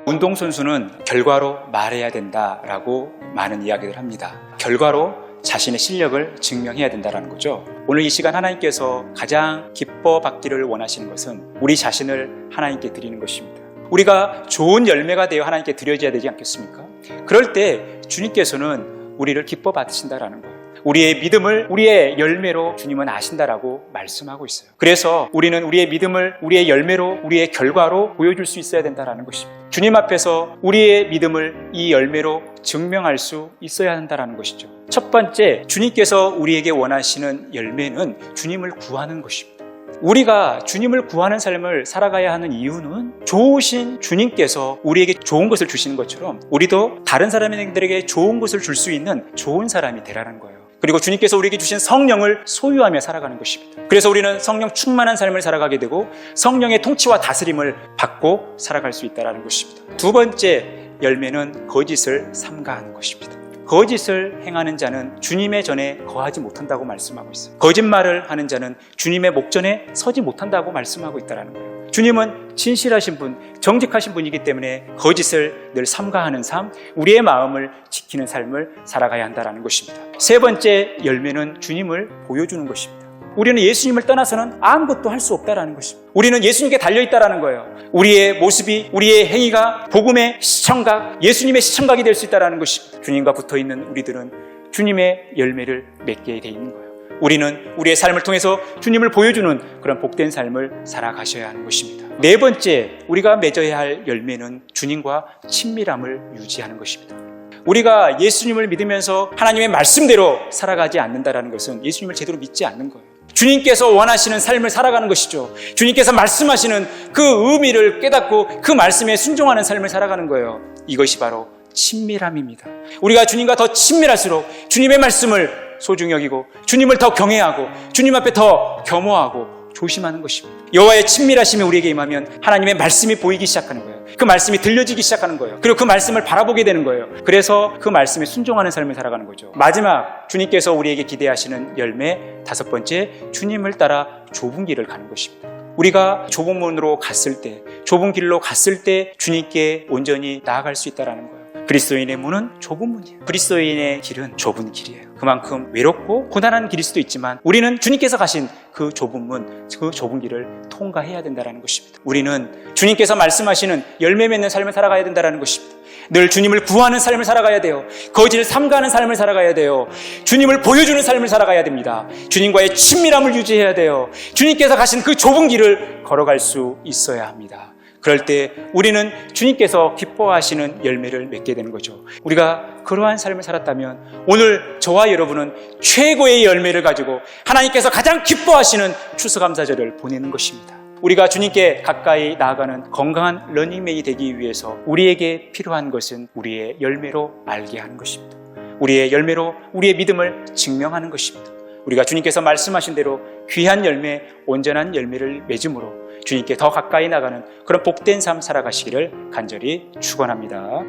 운동선수는 결과로 말해야 된다라고 많은 이야기를 합니다. 결과로 자신의 실력을 증명해야 된다는 거죠. 오늘 이 시간 하나님께서 가장 기뻐 받기를 원하시는 것은 우리 자신을 하나님께 드리는 것입니다. 우리가 좋은 열매가 되어 하나님께 드려져야 되지 않겠습니까? 그럴 때 주님께서는 우리를 기뻐 받으신다라는 거예요. 우리의 믿음을 우리의 열매로 주님은 아신다라고 말씀하고 있어요. 그래서 우리는 우리의 믿음을 우리의 열매로, 우리의 결과로 보여줄 수 있어야 된다는 것입니다. 주님 앞에서 우리의 믿음을 이 열매로 증명할 수 있어야 한다는 것이죠. 첫 번째, 주님께서 우리에게 원하시는 열매는 주님을 구하는 것입니다. 우리가 주님을 구하는 삶을 살아가야 하는 이유는 좋으신 주님께서 우리에게 좋은 것을 주시는 것처럼 우리도 다른 사람들에게 좋은 것을 줄 수 있는 좋은 사람이 되라는 거예요. 그리고 주님께서 우리에게 주신 성령을 소유하며 살아가는 것입니다. 그래서 우리는 성령 충만한 삶을 살아가게 되고 성령의 통치와 다스림을 받고 살아갈 수 있다는 것입니다. 두 번째 열매는 거짓을 삼가하는 것입니다. 거짓을 행하는 자는 주님의 전에 거하지 못한다고 말씀하고 있어요. 거짓말을 하는 자는 주님의 목전에 서지 못한다고 말씀하고 있다는 거예요. 주님은 진실하신 분, 정직하신 분이기 때문에 거짓을 늘 삼가하는 삶, 우리의 마음을 지키는 삶을 살아가야 한다는 것입니다. 세 번째 열매는 주님을 보여주는 것입니다. 우리는 예수님을 떠나서는 아무것도 할 수 없다는 것입니다. 우리는 예수님께 달려있다는 거예요. 우리의 모습이, 우리의 행위가 복음의 시청각, 예수님의 시청각이 될 수 있다는 것입니다. 주님과 붙어있는 우리들은 주님의 열매를 맺게 돼 있는 거예요. 우리는 우리의 삶을 통해서 주님을 보여주는 그런 복된 삶을 살아가셔야 하는 것입니다. 네 번째, 우리가 맺어야 할 열매는 주님과 친밀함을 유지하는 것입니다. 우리가 예수님을 믿으면서 하나님의 말씀대로 살아가지 않는다는 것은 예수님을 제대로 믿지 않는 거예요. 주님께서 원하시는 삶을 살아가는 것이죠. 주님께서 말씀하시는 그 의미를 깨닫고 그 말씀에 순종하는 삶을 살아가는 거예요. 이것이 바로 친밀함입니다. 우리가 주님과 더 친밀할수록 주님의 말씀을 소중히 여기고 주님을 더 경외하고 주님 앞에 더 겸허하고 조심하는 것입니다. 여호와의 친밀하심이 우리에게 임하면 하나님의 말씀이 보이기 시작하는 거예요. 그 말씀이 들려지기 시작하는 거예요. 그리고 그 말씀을 바라보게 되는 거예요. 그래서 그 말씀에 순종하는 삶을 살아가는 거죠. 마지막, 주님께서 우리에게 기대하시는 열매, 다섯 번째, 주님을 따라 좁은 길을 가는 것입니다. 우리가 좁은 문으로 갔을 때, 좁은 길로 갔을 때 주님께 온전히 나아갈 수 있다는 거예요. 그리스도인의 문은 좁은 문이에요. 그리스도인의 길은 좁은 길이에요. 그만큼 외롭고 고단한 길일 수도 있지만 우리는 주님께서 가신 그 좁은 문, 그 좁은 길을 통과해야 된다는 것입니다. 우리는 주님께서 말씀하시는 열매 맺는 삶을 살아가야 된다는 것입니다. 늘 주님을 구하는 삶을 살아가야 돼요. 거짓을 삼가는 삶을 살아가야 돼요. 주님을 보여주는 삶을 살아가야 됩니다. 주님과의 친밀함을 유지해야 돼요. 주님께서 가신 그 좁은 길을 걸어갈 수 있어야 합니다. 그럴 때 우리는 주님께서 기뻐하시는 열매를 맺게 되는 거죠. 우리가 그러한 삶을 살았다면 오늘 저와 여러분은 최고의 열매를 가지고 하나님께서 가장 기뻐하시는 추수감사절을 보내는 것입니다. 우리가 주님께 가까이 나아가는 건강한 러닝맨이 되기 위해서 우리에게 필요한 것은 우리의 열매로 알게 하는 것입니다. 우리의 열매로 우리의 믿음을 증명하는 것입니다. 우리가 주님께서 말씀하신 대로 귀한 열매, 온전한 열매를 맺음으로 주님께 더 가까이 나가는 그런 복된 삶 살아가시기를 간절히 축원합니다.